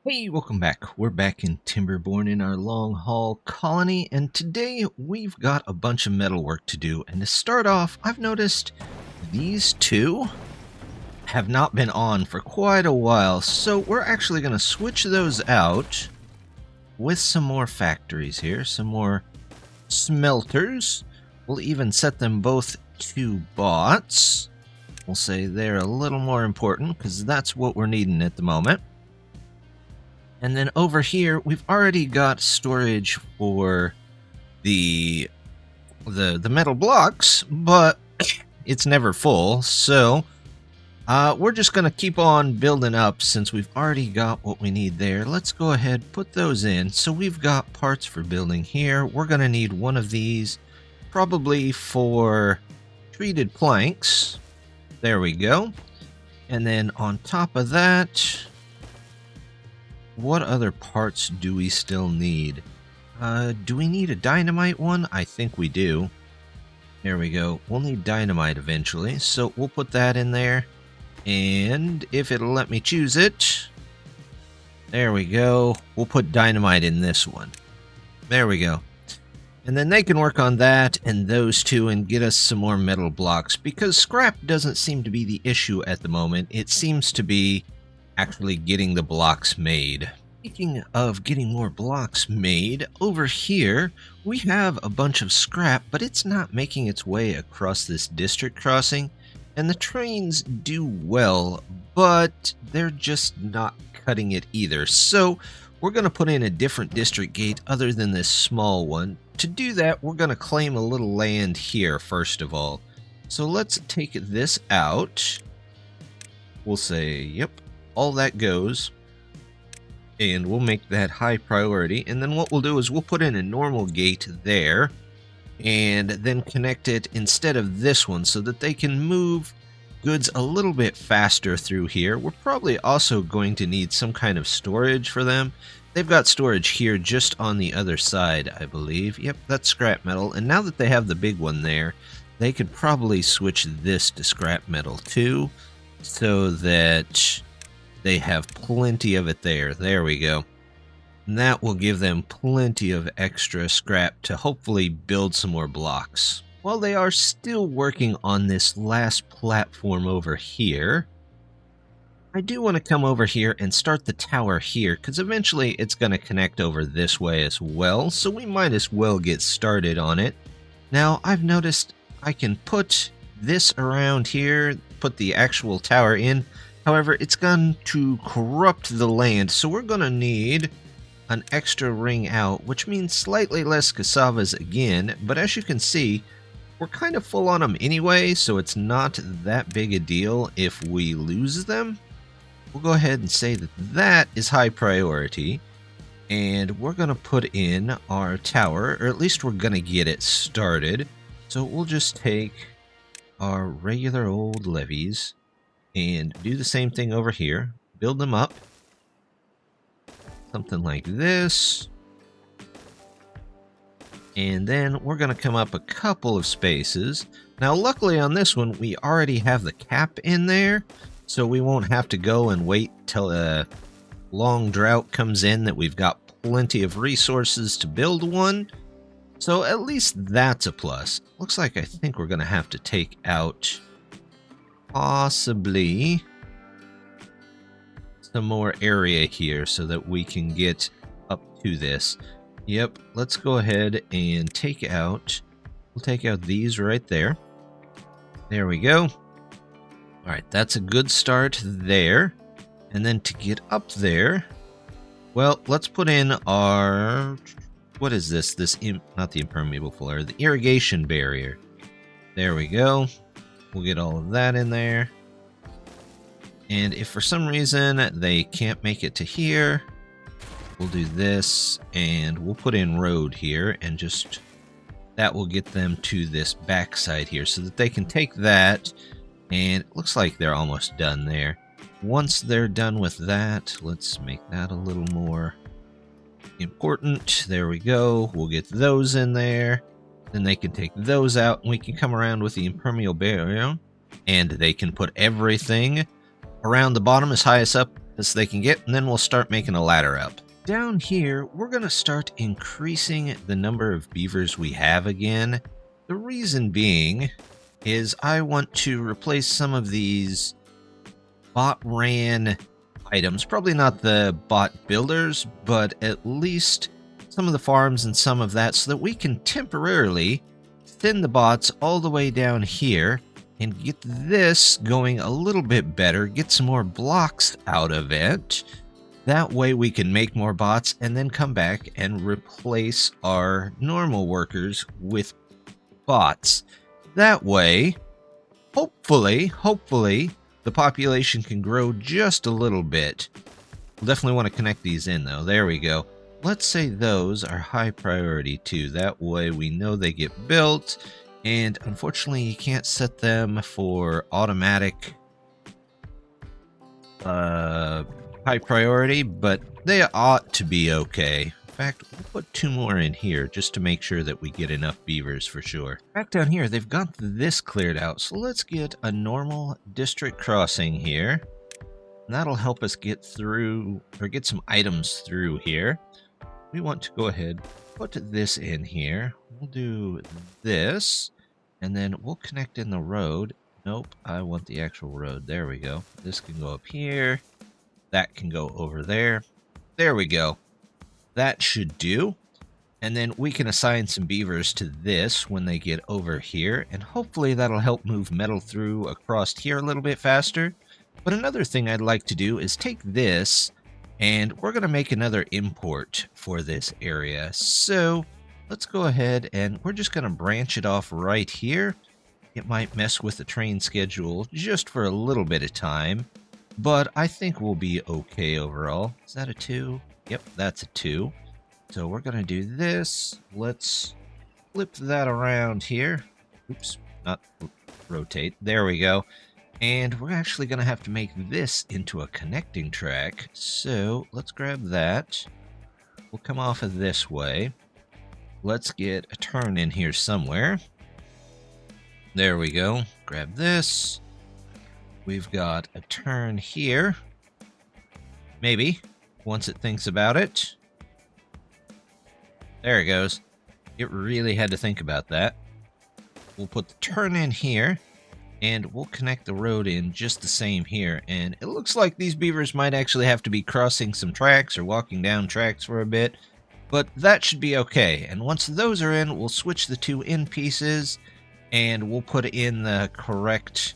Hey, welcome back. We're back in Timberborn in our long haul colony, and today we've got a bunch of metal work to do. And to start off, I've noticed these two have not been on for quite a while, so we're actually going to switch those out with some more factories here, some more smelters. We'll even set them both to bots. We'll say they're a little more important because that's what we're needing at the moment. And then over here, we've already got storage for the metal blocks, but it's never full. So we're just going to keep on building up since we've already got what we need there. Let's go ahead, put those in. So we've got parts for building here. We're going to need one of these, probably for treated planks. There we go. And then on top of that, what other parts do we still need? Do we need a dynamite one? I think we do. There we go. We'll need dynamite eventually, so we'll put that in there. And if it'll let me choose it, there we go. We'll put dynamite in this one. There we go. And then they can work on that and those two and get us some more metal blocks, because scrap doesn't seem to be the issue at the moment. It seems to be actually getting the blocks made. Speaking of getting more blocks made, over here we have a bunch of scrap, but it's not making its way across this district crossing, and the trains do well, but they're just not cutting it either. So we're going to put in a different district gate other than this small one. To do that, we're going to claim a little land here first of all. So let's take this out. We'll say, yep, all that goes, and we'll make that high priority. And then what we'll do is we'll put in a normal gate there and then connect it instead of this one so that they can move goods a little bit faster through here. We're probably also going to need some kind of storage for them. They've got storage here just on the other side, I believe. Yep, that's scrap metal. And now that they have the big one there, they could probably switch this to scrap metal too, so that they have plenty of it there. There we go. And that will give them plenty of extra scrap to hopefully build some more blocks. While they are still working on this last platform over here, I do want to come over here and start the tower here, because eventually it's going to connect over this way as well, so we might as well get started on it. Now, I've noticed I can put this around here, put the actual tower in. However, it's going to corrupt the land, so we're going to need an extra ring out, which means slightly less cassavas again, but as you can see, we're kind of full on them anyway, so it's not that big a deal if we lose them. We'll go ahead and say that that is high priority, and we're going to put in our tower, or at least we're going to get it started. So we'll just take our regular old levees and do the same thing over here. Build them up. Something like this. And then we're going to come up a couple of spaces. Now, luckily on this one, we already have the cap in there, so we won't have to go and wait till a long drought comes in that we've got plenty of resources to build one. So at least that's a plus. Looks like I think we're going to have to take out possibly some more area here so that we can get up to this. Yep, let's go ahead and take out, we'll take out these right there. There we go. Alright, that's a good start there. And then to get up there, well, let's put in our, what is this? Not the impermeable floor, the irrigation barrier. There we go. We'll get all of that in there. And if for some reason they can't make it to here, we'll do this and we'll put in road here, and just that will get them to this backside here so that they can take that. And it looks like they're almost done there. Once they're done with that, let's make that a little more important. There we go. We'll get those in there. Then they can take those out, and we can come around with the impermeable barrier, and they can put everything around the bottom as high as as they can get, and then we'll start making a ladder up. Down here, we're going to start increasing the number of beavers we have again. The reason being is I want to replace some of these bot ran items. Probably not the bot builders, but at least some of the farms and some of that, so that we can temporarily thin the bots all the way down here and get this going a little bit better, get some more blocks out of it. That way we can make more bots and then come back and replace our normal workers with bots. That way, hopefully, the population can grow just a little bit. We'll definitely want to connect these in though. There we go. Let's say those are high priority too. That way we know they get built. And unfortunately, you can't set them for automatic high priority, but they ought to be okay. In fact, we'll put 2 more in here just to make sure that we get enough beavers for sure. Back down here, they've got this cleared out, so let's get a normal district crossing here. And that'll help us get through, or get some items through here. We want to go ahead, put this in here. We'll do this, and then we'll connect in the road. Nope, I want the actual road. There we go. This can go up here. That can go over there. There we go. That should do. And then we can assign some beavers to this when they get over here. And hopefully that'll help move metal through across here a little bit faster. But another thing I'd like to do is take this, and we're going to make another import for this area. So let's go ahead and we're just going to branch it off right here. It might mess with the train schedule just for a little bit of time, but I think we'll be okay overall. Is that a 2? Yep, that's a 2. So we're going to do this. Let's flip that around here. Oops, not rotate. There we go. And we're actually going to have to make this into a connecting track. So let's grab that. We'll come off of this way. Let's get a turn in here somewhere. There we go. Grab this. We've got a turn here. Maybe, once it thinks about it. There it goes. It really had to think about that. We'll put the turn in here, and we'll connect the road in just the same here. And it looks like these beavers might actually have to be crossing some tracks or walking down tracks for a bit, but that should be okay. And once those are in, we'll switch the 2 end pieces, and we'll put in the correct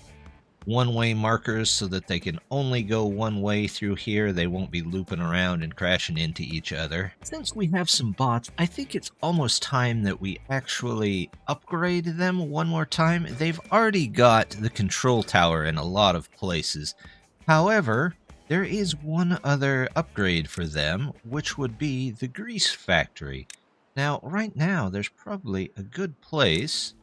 one-way markers so that they can only go one way through here. They won't be looping around and crashing into each other. Since we have some bots, I think it's almost time that we actually upgrade them one more time. They've already got the control tower in a lot of places. However, there is one other upgrade for them, which would be the grease factory. Now, right now, there's probably a good place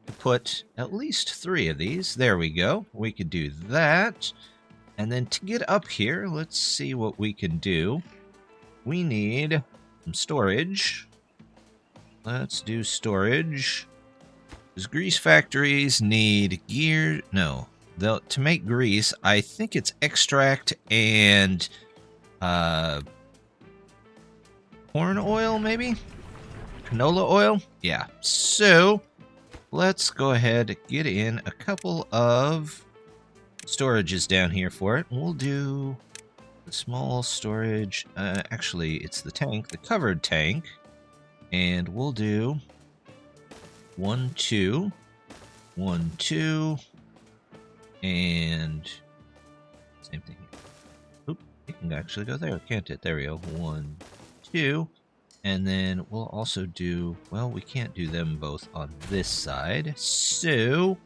to put at least 3 of these. There we go. We could do that. And then to get up here, let's see what we can do. We need some storage. Let's do storage. Because grease factories need gear. No, to make grease, I think it's extract and corn oil, maybe? Canola oil? Yeah. So let's go ahead and get in a couple of storages down here for it. We'll do the small storage. Actually, it's the tank, the covered tank. And we'll do 1, 2, 1, 2, and same thing here. Oop, it can actually go there, can't it? There we go. 1, 2. And then we'll also do, well, we can't do them both on this side. So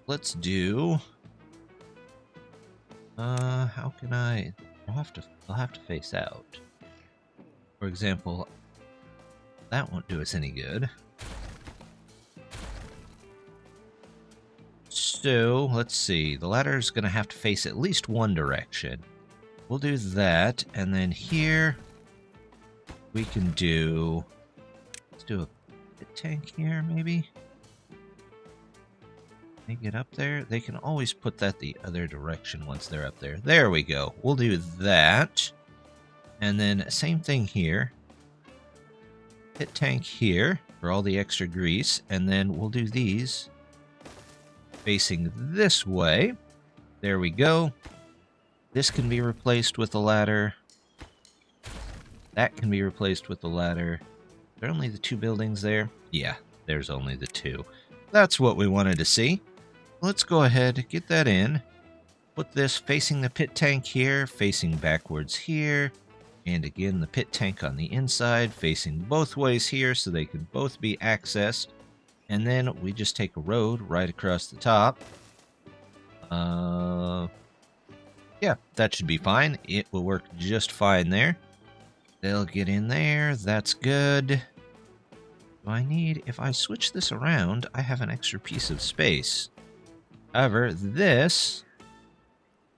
let's do, how can I'll have to face out. For example, that won't do us any good. So let's see, the ladder's gonna have to face at least one direction. We'll do that, and then here we can do, let's do a tank here, maybe. They get up there. They can always put that the other direction once they're up there. There we go. We'll do that. And then same thing here. Pit tank here for all the extra grease. And then we'll do these facing this way. There we go. This can be replaced with a ladder. That can be replaced with the ladder. Are there only the 2 buildings there? Yeah, there's only the 2. That's what we wanted to see. Let's go ahead, get that in. Put this facing the pit tank here, facing backwards here. And again, the pit tank on the inside, facing both ways here so they can both be accessed. And then we just take a road right across the top. Yeah, that should be fine. It will work just fine there. They'll get in there. That's good. Do I need... If I switch this around, I have an extra piece of space. However, this...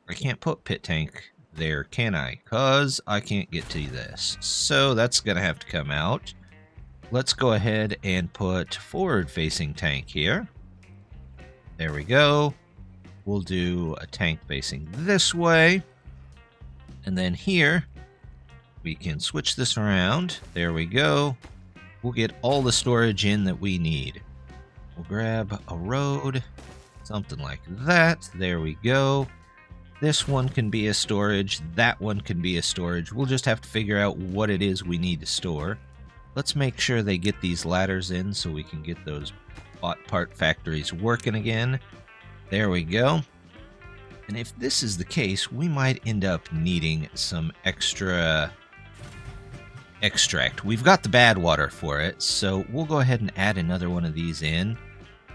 I can't put pit tank there, can I? Because I can't get to this. So that's going to have to come out. Let's go ahead and put forward-facing tank here. There we go. We'll do a tank facing this way. And then here, we can switch this around. There we go. We'll get all the storage in that we need. We'll grab a road, something like that. There we go. This one can be a storage. That one can be a storage. We'll just have to figure out what it is we need to store. Let's make sure they get these ladders in so we can get those part factories working again. There we go. And if this is the case, we might end up needing some extra extract. We've got the bad water for it, so we'll go ahead and add another one of these in.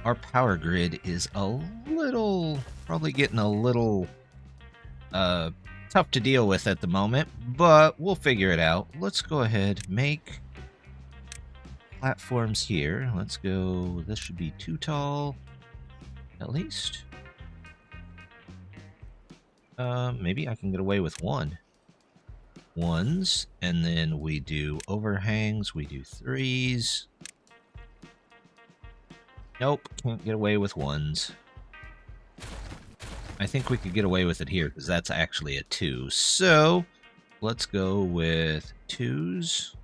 Our power grid is probably getting a little tough to deal with at the moment, but we'll figure it out. Let's go ahead, make platforms here. Let's go, this should be 2 tall, at least. Maybe I can get away with 1. 1s, and then we do overhangs, we do 3s. Nope, can't get away with 1s. I think we could get away with it here, because that's actually a 2. So, let's go with 2s.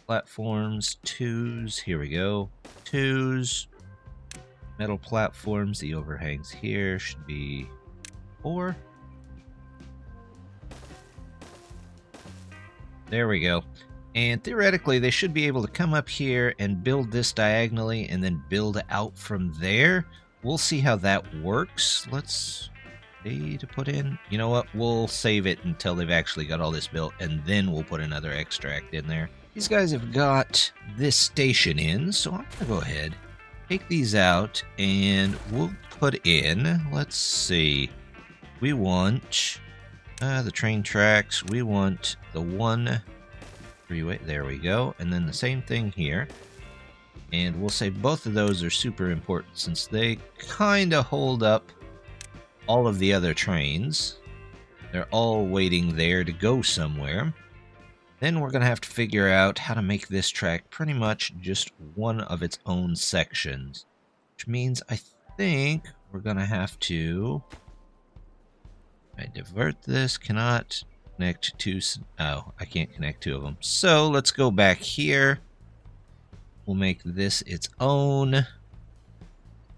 Platforms, 2s, here we go. 2s. Metal platforms, the overhangs here should be 4. There we go. And theoretically, they should be able to come up here and build this diagonally and then build out from there. We'll see how that works. Let's see to put in. You know what? We'll save it until they've actually got all this built, and then we'll put another extract in there. These guys have got this station in, so I'm going to go ahead, take these out, and we'll put in, let's see, we want the train tracks, we want the 1 freeway, there we go, and then the same thing here. And we'll say both of those are super important since they kind of hold up all of the other trains. They're all waiting there to go somewhere. Then we're going to have to figure out how to make this track pretty much just one of its own sections. Which means I think we're going to have to... I divert this, cannot connect to... Oh, I can't connect 2 of them. So let's go back here. We'll make this its own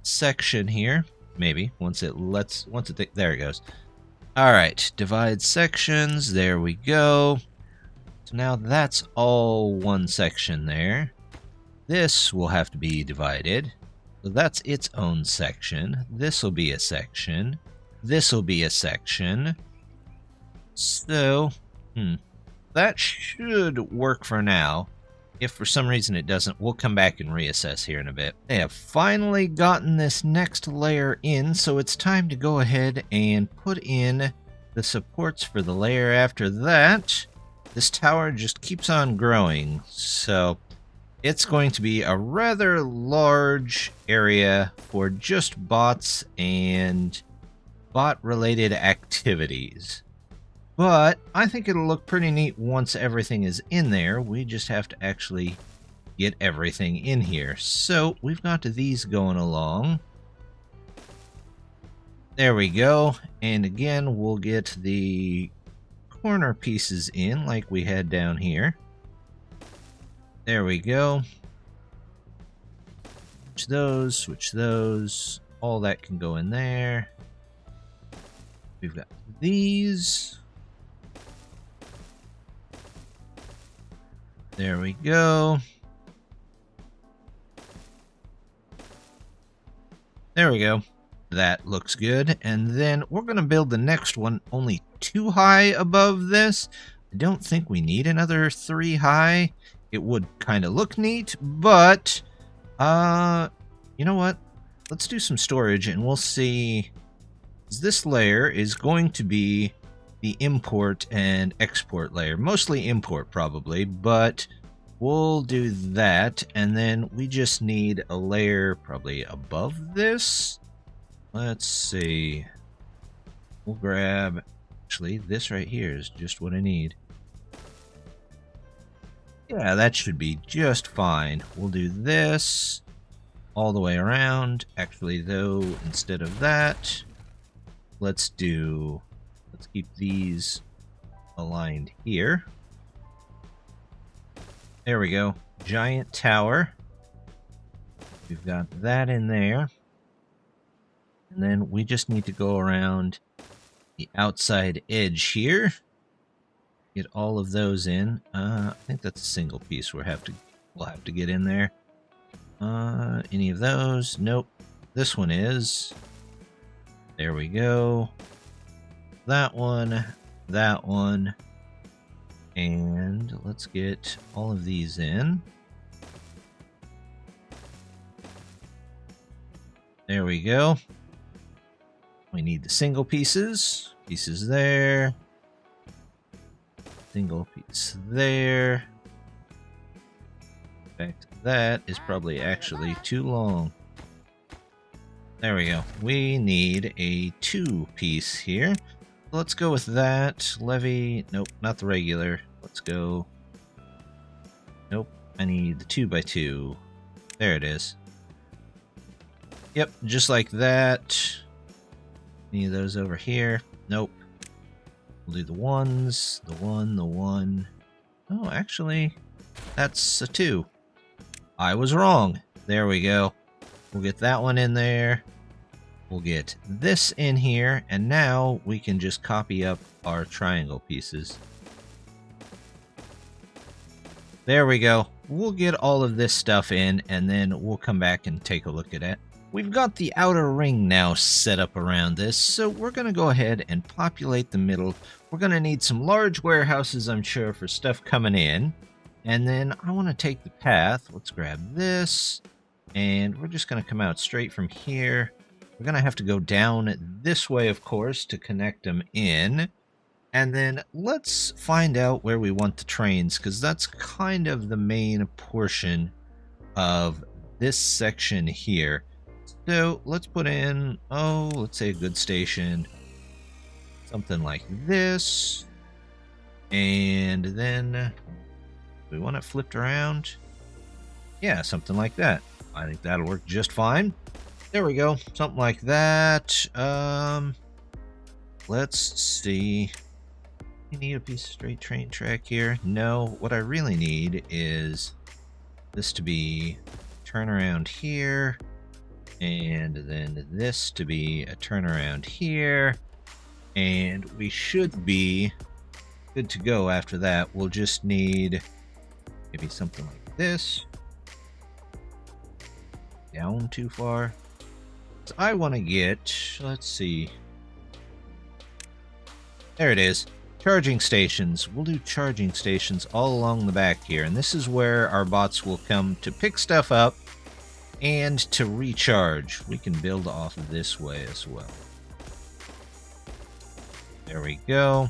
section here. Maybe once it there it goes. All right, divide sections. There we go. So now that's all one section there. This will have to be divided. So that's its own section. This will be a section. This will be a section. So, that should work for now. If for some reason it doesn't, we'll come back and reassess here in a bit. They have finally gotten this next layer in, so it's time to go ahead and put in the supports for the layer after that. This tower just keeps on growing, so it's going to be a rather large area for just bots and bot-related activities. But I think it'll look pretty neat once everything is in there. We just have to actually get everything in here. So we've got these going along. There we go. And again, we'll get the corner pieces in like we had down here. There we go. Switch those. All that can go in there. We've got these. There we go. There we go. That looks good. And then we're going to build the next one only 2 high above this. I don't think we need another 3 high. It would kind of look neat, but you know what? Let's do some storage and we'll see. This layer is going to be the import and export layer. Mostly import probably, but we'll do that. And then we just need a layer probably above this. Let's see. We'll grab, actually, this right here is just what I need. Yeah, that should be just fine. We'll do this all the way around. Actually, though, instead of that, let's keep these aligned here. There we go. Giant tower. We've got that in there. And then we just need to go around the outside edge here. Get all of those in. I think that's a single piece we'll have to get in there. Any of those? Nope. This one is. There we go. That one. And let's get all of these in. There we go. We need the single pieces. Pieces there. Single piece there. In fact, that is probably actually too long. There we go. We need a 2-piece here. Let's go with that. Levy. Nope, not the regular. Let's go. Nope, I need the 2x2. There it is. Yep, just like that. Any of those over here? Nope. We'll do the ones. The one. Oh, actually, that's a 2. I was wrong. There we go. We'll get that one in there. We'll get this in here. And now we can just copy up our triangle pieces. There we go. We'll get all of this stuff in, and then we'll come back and take a look at it. We've got the outer ring now set up around this, so we're going to go ahead and populate the middle. We're going to need some large warehouses, I'm sure, for stuff coming in. And then I want to take the path. Let's grab this, and we're just going to come out straight from here. We're going to have to go down this way, of course, to connect them in. And then let's find out where we want the trains, because that's kind of the main portion of this section here. So let's put in, let's say a good station. Something like this. And then we want it flipped around. Yeah, something like that. I think that'll work just fine. There we go. Something like that. Let's see. You need a piece of straight train track here? No, what I really need is this to be turnaround here. And then this to be a turnaround here. And we should be good to go after that. We'll just need maybe something like this. Down too far. So I want to get, let's see. There it is. Charging stations. We'll do charging stations all along the back here. And this is where our bots will come to pick stuff up and to recharge. We can build off of this way as well. There we go.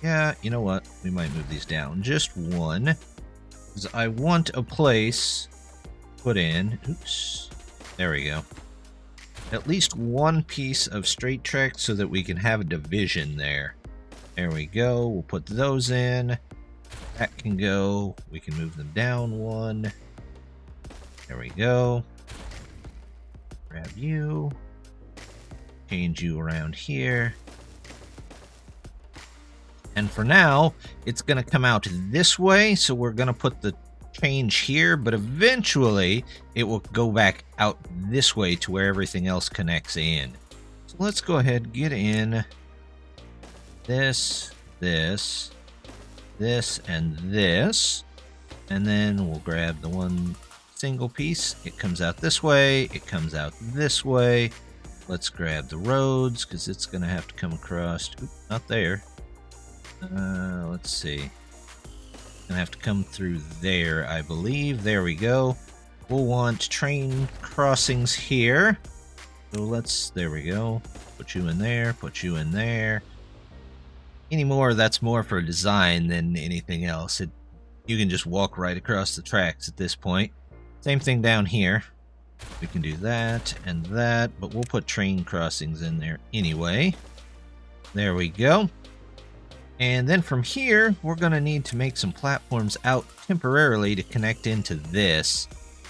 Yeah, you know what? We might move these down just one. Because I want a place put in. Oops. There we go. At least one piece of straight track so that we can have a division there. There we go. We'll put those in. That can go. We can move them down one. There we go. Grab you. Change you around here. And for now, it's going to come out this way, so we're going to put the change here, but eventually it will go back out this way to where everything else connects in. So let's go ahead, get in this, this, this, and this, and then we'll grab the one single piece. It comes out this way, it comes out this way. Let's grab the roads, because it's going to have to come across. Oop, not there. Let's see. Gonna have to come through there, I believe. There we go. We'll want train crossings here. So there we go. Put you in there, put you in there. Anymore, that's more for design than anything else. You can just walk right across the tracks at this point. Same thing down here. We can do that and that, but we'll put train crossings in there anyway. There we go. And then from here, we're going to need to make some platforms out temporarily to connect into this.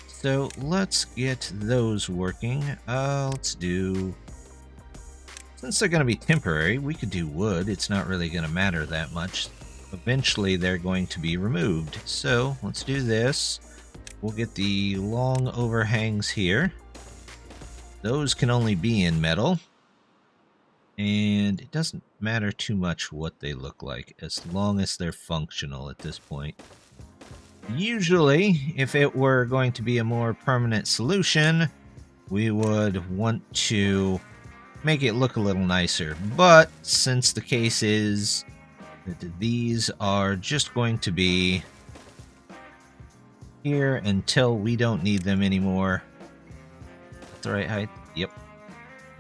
So let's get those working. Let's do... Since they're going to be temporary, we could do wood. It's not really going to matter that much. Eventually, they're going to be removed. So let's do this. We'll get the long overhangs here. Those can only be in metal. And it doesn't matter too much what they look like, as long as they're functional at this point. Usually, if it were going to be a more permanent solution, we would want to make it look a little nicer. But since the case is that these are just going to be here until we don't need them anymore. That's the right height? Yep.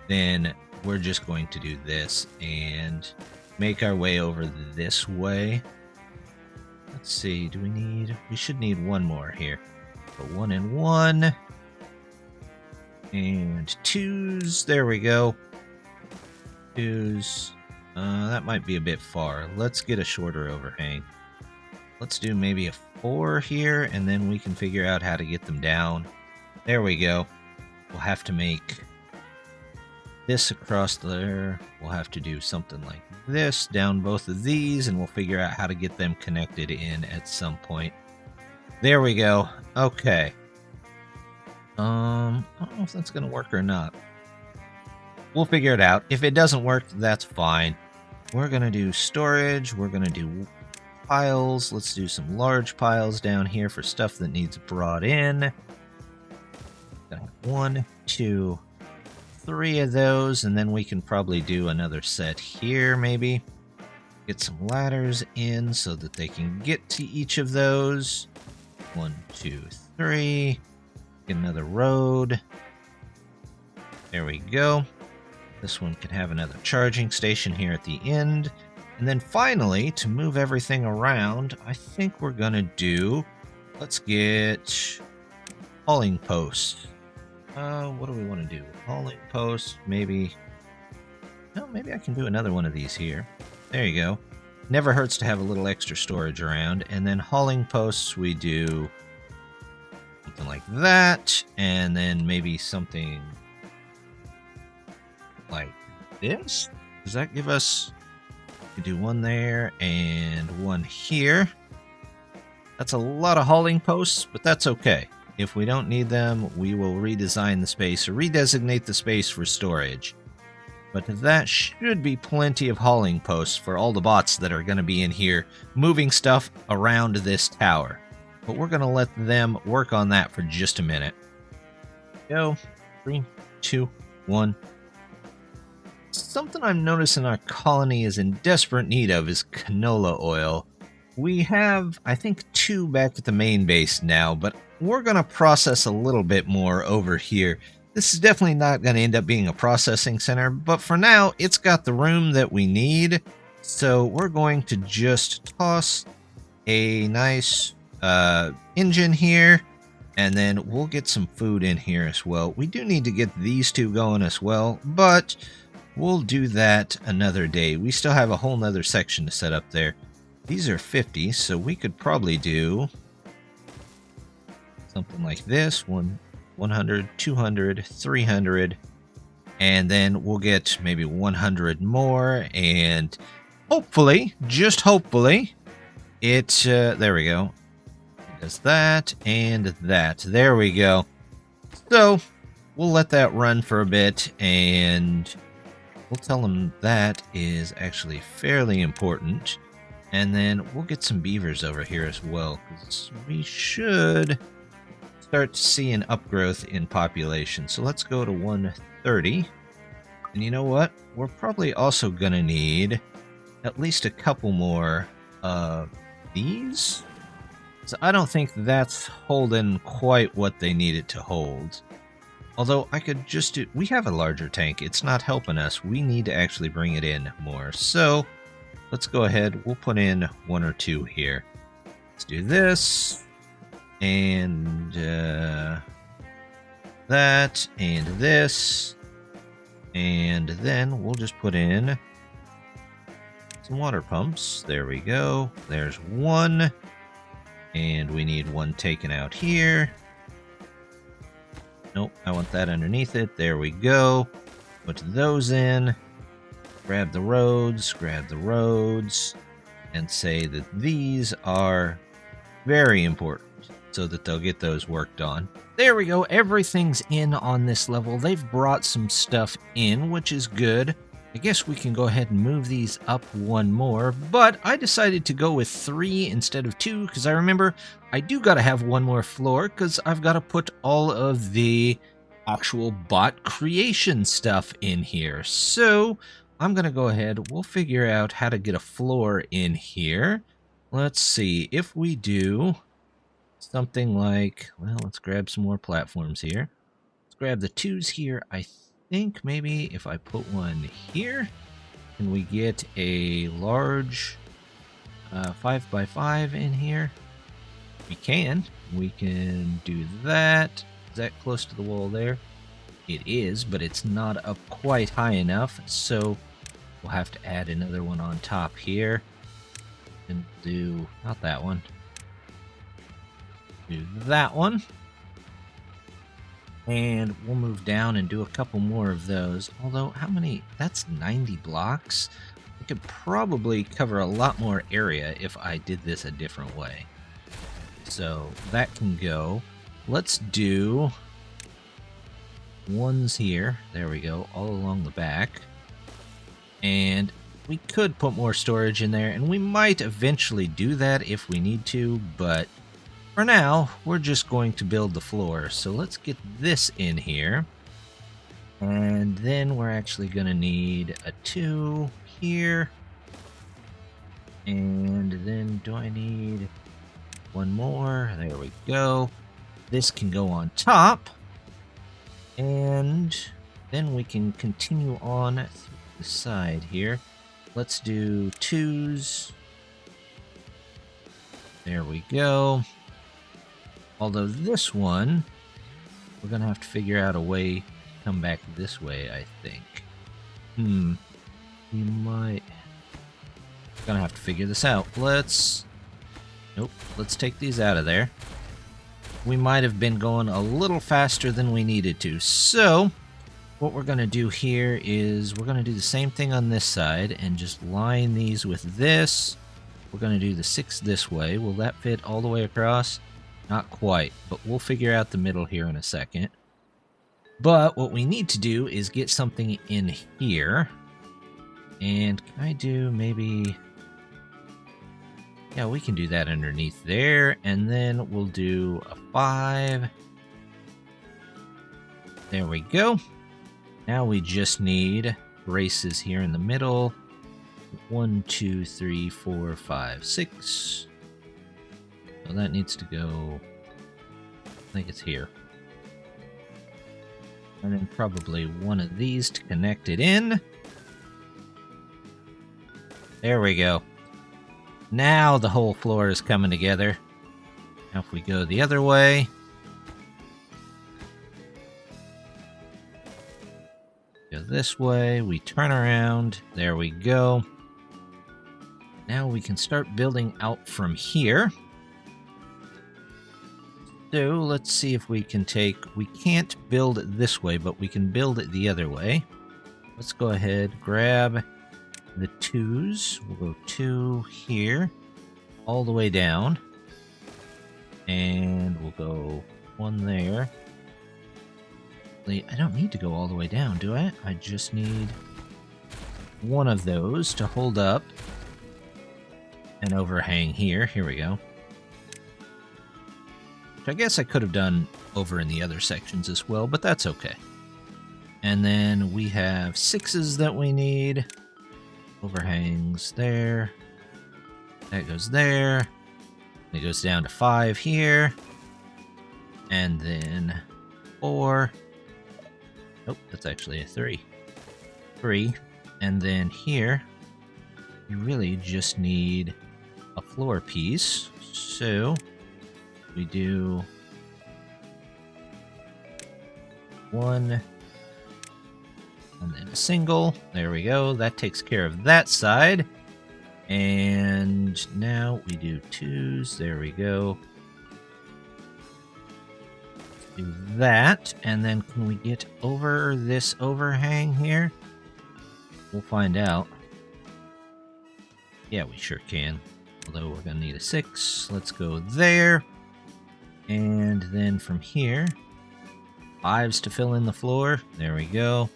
Then we're just going to do this and make our way over this way. Let's see, we should need one more here. Put 1 and 1. And 2s, there we go. 2s, that might be a bit far. Let's get a shorter overhang. Let's do maybe a 4 here, and then we can figure out how to get them down. There we go. We'll have to make this across there. We'll have to do something like this down both of these, and we'll figure out how to get them connected in at some point. There we go. Okay. I don't know if that's going to work or not. We'll figure it out. If it doesn't work, that's fine. We're going to do storage. We're going to do piles. Let's do some large piles down here for stuff that needs brought in. 1, 2, 3 of those, and then we can probably do another set here, maybe. Get some ladders in so that they can get to each of those. 1, 2, 3. Get another road. There we go. This one can have another charging station here at the end. And then finally, to move everything around, I think we're going to do... Let's get hauling posts. What do we want to do? Hauling posts, maybe... No, maybe I can do another one of these here. There you go. Never hurts to have a little extra storage around. And then hauling posts, we do something like that. And then maybe something like this. Does that give us... We do one there and one here. That's a lot of hauling posts, but that's okay. If we don't need them, we will redesign the space or redesignate the space for storage. But that should be plenty of hauling posts for all the bots that are going to be in here moving stuff around this tower. But we're going to let them work on that for just a minute. Go. 3, 2, 1. Something I'm noticing our colony is in desperate need of is canola oil. We have, I think, 2 back at the main base now, but we're going to process a little bit more over here. This is definitely not going to end up being a processing center, but for now, it's got the room that we need. So we're going to just toss a nice engine here, and then we'll get some food in here as well. We do need to get these 2 going as well, but we'll do that another day. We still have a whole nother section to set up there. These are 50, so we could probably do something like this. 1, 100, 200, 300, and then we'll get maybe 100 more, and hopefully, just hopefully, there we go. It does that and that. There we go. So we'll let that run for a bit, and we'll tell them that is actually fairly important. And then we'll get some beavers over here as well, because we should start to see an upgrowth in population. So let's go to 130. And you know what? We're probably also going to need at least a couple more of these. So I don't think that's holding quite what they need it to hold. Although I could just do... We have a larger tank. It's not helping us. We need to actually bring it in more. So let's go ahead. We'll put in 1 or 2 here. Let's do this. And that. And this. And then we'll just put in some water pumps. There we go. There's 1. And we need 1 taken out here. Nope, I want that underneath it. There we go. Put those in. Grab the roads, and say that these are very important so that they'll get those worked on. There we go. Everything's in on this level. They've brought some stuff in, which is good. I guess we can go ahead and move these up 1 more, but I decided to go with 3 instead of 2 because I remember I do got to have 1 more floor because I've got to put all of the actual bot creation stuff in here. So I'm going to go ahead. We'll figure out how to get a floor in here. Let's see if we do something like, well, let's grab some more platforms here. Let's grab the 2s here. I think maybe if I put 1 here, can we get a large 5x5 in here? We can. We can do that. Is that close to the wall there? It is, but it's not up quite high enough, so we'll have to add another one on top here. And do, not that one. Do that one. And we'll move down and do a couple more of those. Although, how many? That's 90 blocks. I could probably cover a lot more area if I did this a different way. So that can go. Let's do 1s here. There we go, all along the back. And we could put more storage in there, and we might eventually do that if we need to, but for now, we're just going to build the floor. So let's get this in here. And then we're actually going to need a 2 here. And then do I need 1 more? There we go. This can go on top. And then we can continue on through the side here. Let's do 2s. There we go. Although this one, we're going to have to figure out a way to come back this way, I think. We might... Gonna have to figure this out. Nope, let's take these out of there. We might have been going a little faster than we needed to. So, what we're going to do here is we're going to do the same thing on this side and just line these with this. We're going to do the 6 this way. Will that fit all the way across? Not quite, but we'll figure out the middle here in a second. But what we need to do is get something in here. And can I do maybe... Yeah, we can do that underneath there. And then we'll do a 5. There we go. Now we just need braces here in the middle. 1, 2, 3, 4, 5, 6. So that needs to go, I think it's here. And then probably 1 of these to connect it in. There we go. Now the whole floor is coming together. Now if we go the other way. Go this way, we turn around. There we go. Now we can start building out from here. So let's see if we can we can't build it this way, but we can build it the other way. Let's go ahead, grab the 2s. We'll go 2 here, all the way down. And we'll go 1 there. I don't need to go all the way down, do I? I just need 1 of those to hold up an overhang here. Here we go. Which I guess I could have done over in the other sections as well, but that's okay. And then we have 6s that we need. Overhangs there. That goes there. It goes down to 5 here. And then 4. Nope, that's actually a 3. 3. And then here, you really just need a floor piece. So we do 1 and then a single. There we go. That takes care of that side. And now we do 2s. There we go. Do that. And then can we get over this overhang here? We'll find out. Yeah, we sure can. Although we're going to need a 6. Let's go there. And then from here, 5s to fill in the floor. There we go.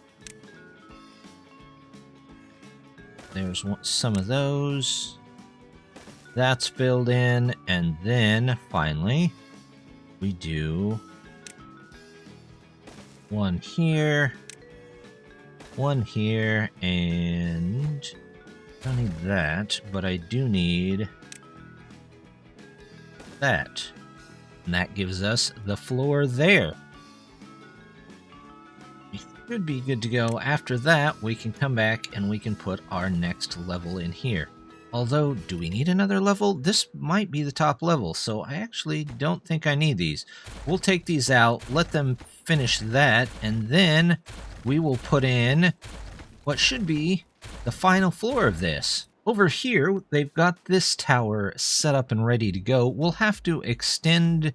There's some of those. That's filled in. And then, finally, we do 1 here, 1 here, and I don't need that, but I do need that. And that gives us the floor there. Should be good to go. After that, we can come back and we can put our next level in here. Although, do we need another level? This might be the top level, so I actually don't think I need these. We'll take these out, let them finish that, and then we will put in what should be the final floor of this. Over here, they've got this tower set up and ready to go. We'll have to extend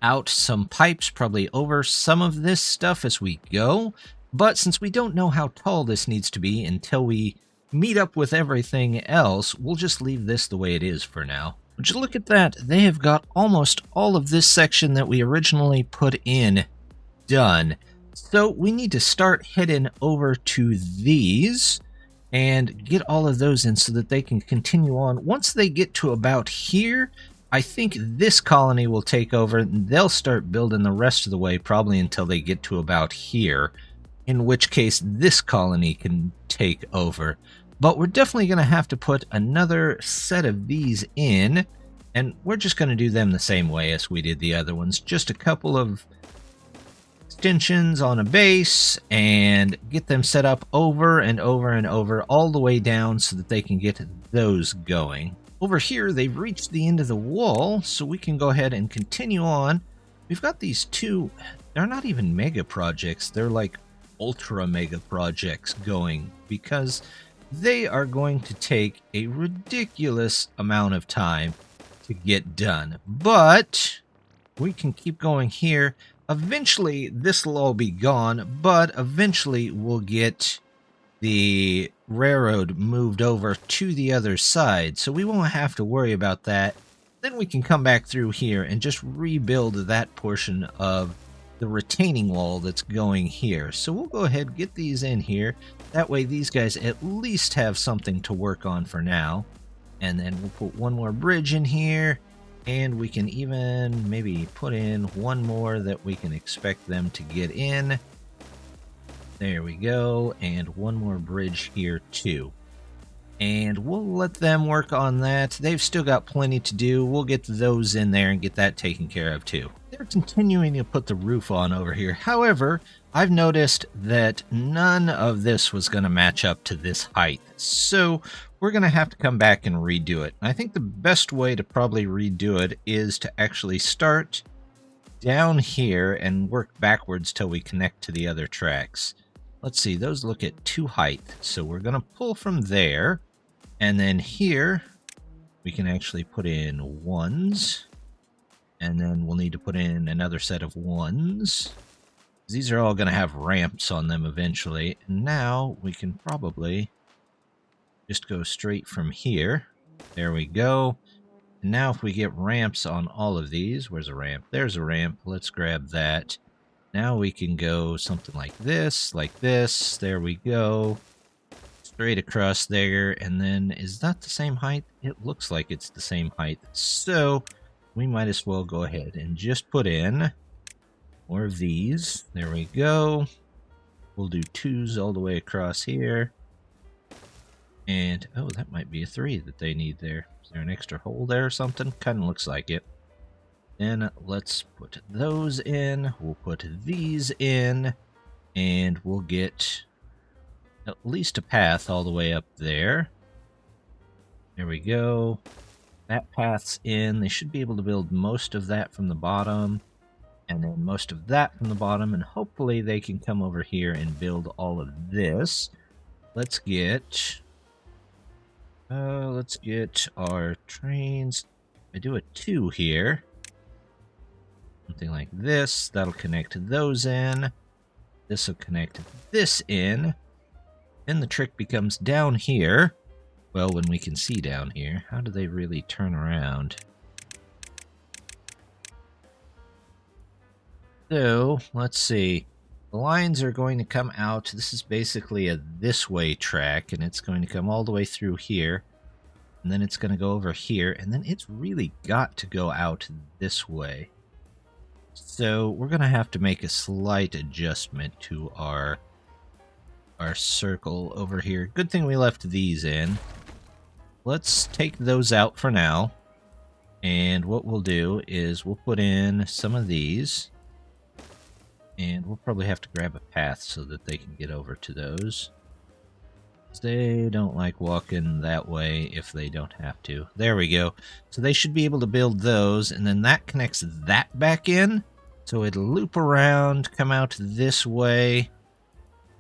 out some pipes probably over some of this stuff as we go. But since we don't know how tall this needs to be until we meet up with everything else, we'll just leave this the way it is for now. Would you look at that? They have got almost all of this section that we originally put in done. So we need to start heading over to these and get all of those in so that they can continue on. Once they get to about here, I think this colony will take over and they'll start building the rest of the way probably until they get to about here. In which case this colony can take over. But we're definitely going to have to put another set of these in, and we're just going to do them the same way as we did the other ones. Just a couple of extensions on a base and get them set up over and over and over all the way down so that they can get those going. Over here they've reached the end of the wall, so we can go ahead and continue on. We've got these 2, they're not even mega projects, they're like ultra mega projects going, because they are going to take a ridiculous amount of time to get done. But we can keep going here. Eventually this will all be gone, but eventually we'll get the railroad moved over to the other side, so we won't have to worry about that. Then we can come back through here and just rebuild that portion of the retaining wall that's going here. So we'll go ahead and get these in here. That way these guys at least have something to work on for now. And then we'll put 1 more bridge in here, and we can even maybe put in 1 more that we can expect them to get in. There we go, and 1 more bridge here too. And we'll let them work on that. They've still got plenty to do. We'll get those in there and get that taken care of too. They're continuing to put the roof on over here. However, I've noticed that none of this was going to match up to this height. So we're going to have to come back and redo it. I think the best way to probably redo it is to actually start down here and work backwards till we connect to the other tracks. Let's see, those look at 2 height. So we're going to pull from there. And then here, we can actually put in 1s. And then we'll need to put in another set of 1s. These are all going to have ramps on them eventually. And now we can probably just go straight from here. There we go. And now if we get ramps on all of these, where's a ramp? There's a ramp. Let's grab that. Now we can go something like this, like this. There we go. Straight across there. And then is that the same height? It looks like it's the same height. So we might as well go ahead and just put in more of these. There we go. We'll do 2s all the way across here. And, oh, that might be a 3 that they need there. Is there an extra hole there or something? Kind of looks like it. Then let's put those in. We'll put these in. And we'll get at least a path all the way up there. There we go. That path's in. They should be able to build most of that from the bottom, and then most of that from the bottom, and hopefully they can come over here and build all of this. Let's get our trains. I do a 2 here. Something like this. That'll connect those in. This will connect this in. Then the trick becomes down here. Well, when we can see down here, how do they really turn around? So, let's see. The lines are going to come out. This is basically a this-way track, and it's going to come all the way through here. And then it's going to go over here, and then it's really got to go out this way. So, we're going to have to make a slight adjustment to our circle over here. Good thing we left these in. Let's take those out for now. And what we'll do is we'll put in some of these. And we'll probably have to grab a path so that they can get over to those. They don't like walking that way if they don't have to. There we go. So they should be able to build those. And then that connects that back in. So it'll loop around, come out this way.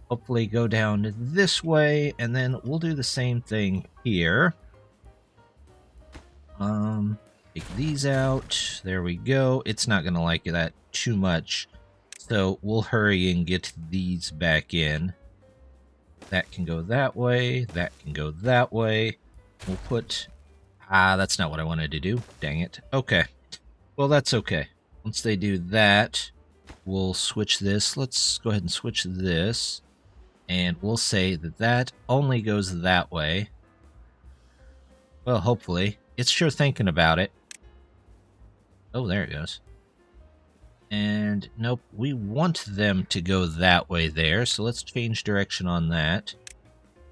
Hopefully go down this way. And then we'll do the same thing here. Take these out. There we go. It's not going to like that too much. So we'll hurry and get these back in. That can go that way. That can go that way. We'll put... that's not what I wanted to do. Dang it. Okay. Well, that's okay. Once they do that, we'll switch this. Let's go ahead and switch this. And we'll say that that only goes that way. Well, hopefully. It's sure thinking about it. Oh, there it goes. And nope, we want them to go that way there, so let's change direction on that.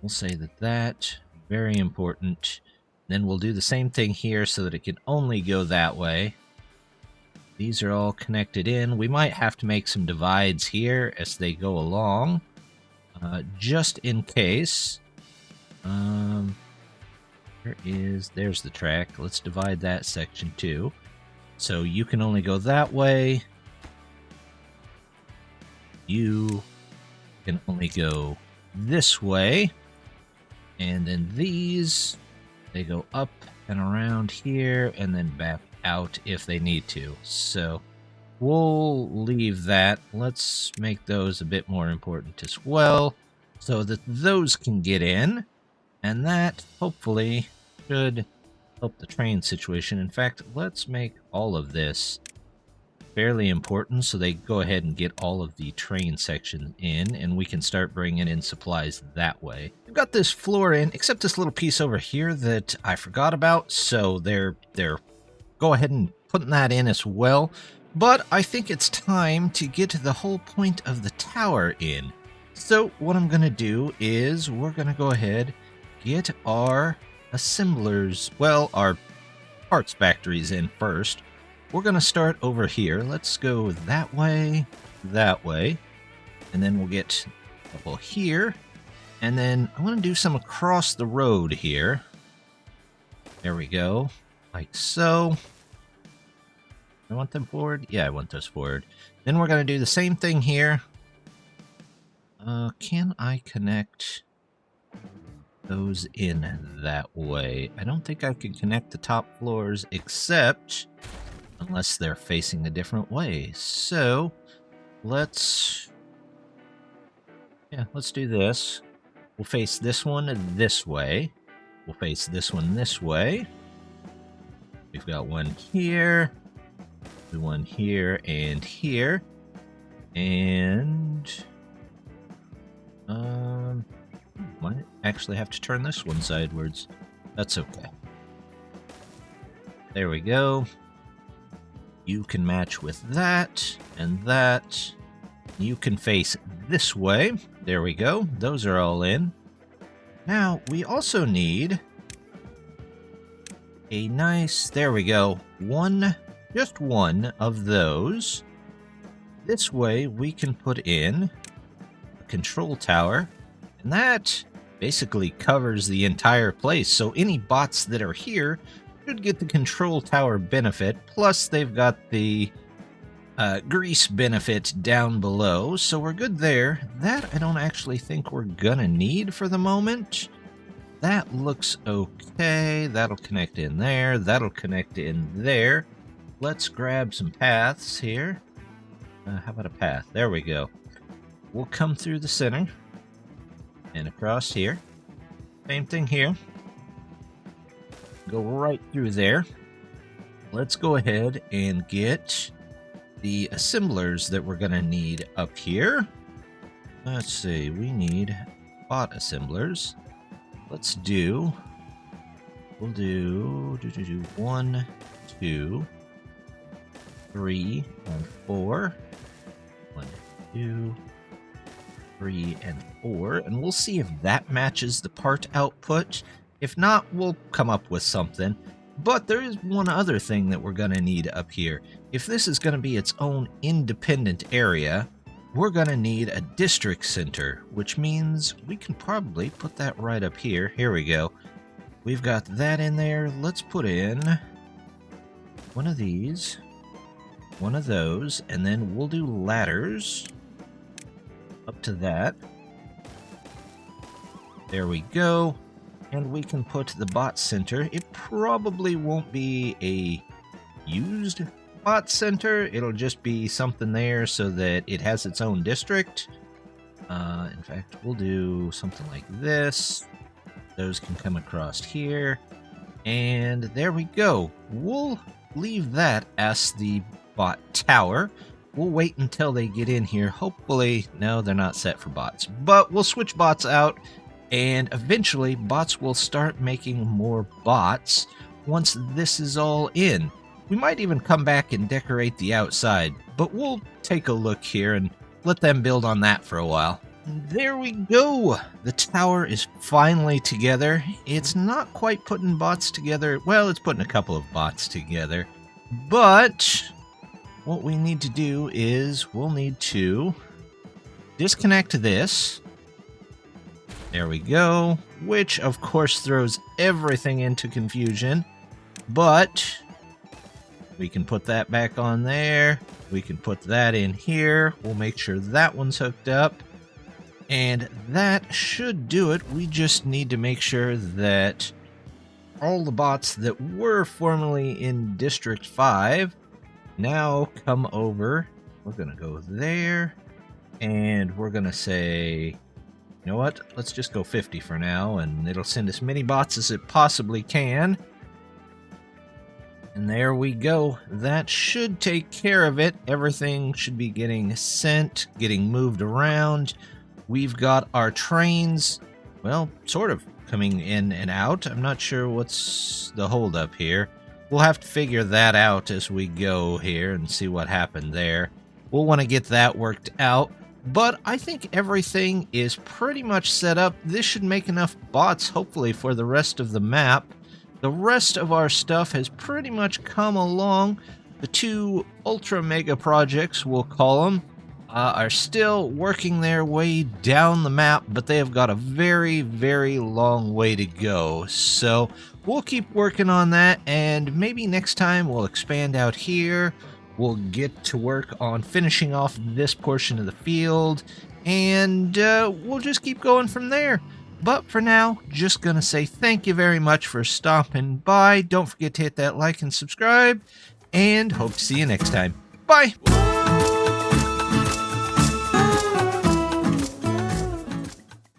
We'll say that very important. Then we'll do the same thing here so that it can only go that way. These are all connected in. We might have to make some divides here as they go along, just in case. There's the track. Let's divide that section too. So you can only go that way. You can only go this way. And then these, they go up and around here and then back out if they need to. So we'll leave that. Let's make those a bit more important as well so that those can get in. And that hopefully should help the train situation. In fact, let's make all of this fairly important so they go ahead and get all of the train section in, and we can start bringing in supplies that way. We've got this floor in, except this little piece over here that I forgot about, so they're go ahead and putting that in as well. But I think it's time to get the whole point of the tower in. So what I'm going to do is we're going to go ahead, get our assemblers, well, our parts factories in first. We're going to start over here. Let's go that way, and then we'll get a couple here. And then I want to do some across the road here. There we go, like so. I want them forward? Yeah, I want those forward. Then we're going to do the same thing here. Can I connect those in that way? I don't think I can connect the top floors except unless they're facing a different way. So let's do this. We'll face this one this way. We'll face this one this way. We've got one here, one here, and here. And might actually have to turn this one sideways. That's okay. There we go. You can match with that and that. You can face this way. There we go. Those are all in. Now, we also need a nice, there we go, just one of those. This way, we can put in a control tower, and that basically covers the entire place. So any bots that are here should get the control tower benefit, plus they've got the grease benefit down below, so we're good there. That I don't actually think we're gonna need for the moment. That looks okay. That'll connect in there. That'll connect in there. Let's grab some paths here. How about a path? There we go. We'll come through the center and across here. Same thing here. Go right through there. Let's go ahead and get the assemblers that we're going to need up here. Let's see, we need bot assemblers. We'll do 1, 2, 3, and 4. 1, 2, 3, and 4. And we'll see if that matches the part output. If not, we'll come up with something. But there is one other thing that we're going to need up here. If this is going to be its own independent area, we're going to need a district center, which means we can probably put that right up here. Here we go. We've got that in there. Let's put in one of these, one of those, and then we'll do ladders up to that. There we go. And we can put the bot center. It probably won't be a used bot center. It'll just be something there so that it has its own district. In fact, we'll do something like this. Those can come across here. And there we go. We'll leave that as the bot tower. We'll wait until they get in here. Hopefully, no, they're not set for bots. But we'll switch bots out. And eventually, bots will start making more bots once this is all in. We might even come back and decorate the outside, but we'll take a look here and let them build on that for a while. There we go! The tower is finally together. It's not quite putting bots together. Well, it's putting a couple of bots together. But what we need to do is we'll need to disconnect this. There we go, which of course throws everything into confusion, but we can put that back on there. We can put that in here. We'll make sure that one's hooked up, and that should do it. We just need to make sure that all the bots that were formerly in District 5 now come over. We're gonna go there, and we're gonna say, you know what? Let's just go 50 for now, and it'll send as many bots as it possibly can. And there we go. That should take care of it. Everything should be getting sent, getting moved around. We've got our trains, well, sort of coming in and out. I'm not sure what's the holdup here. We'll have to figure that out as we go here and see what happened there. We'll want to get that worked out. But I think everything is pretty much set up. This should make enough bots, hopefully, for the rest of the map. The rest of our stuff has pretty much come along. The two ultra mega projects, we'll call them, are still working their way down the map, but they have got a very, very long way to go. So we'll keep working on that, and maybe next time we'll expand out here. We'll get to work on finishing off this portion of the field, and we'll just keep going from there. But for now, just gonna say thank you very much for stopping by. Don't forget to hit that like and subscribe, and hope to see you next time. Bye!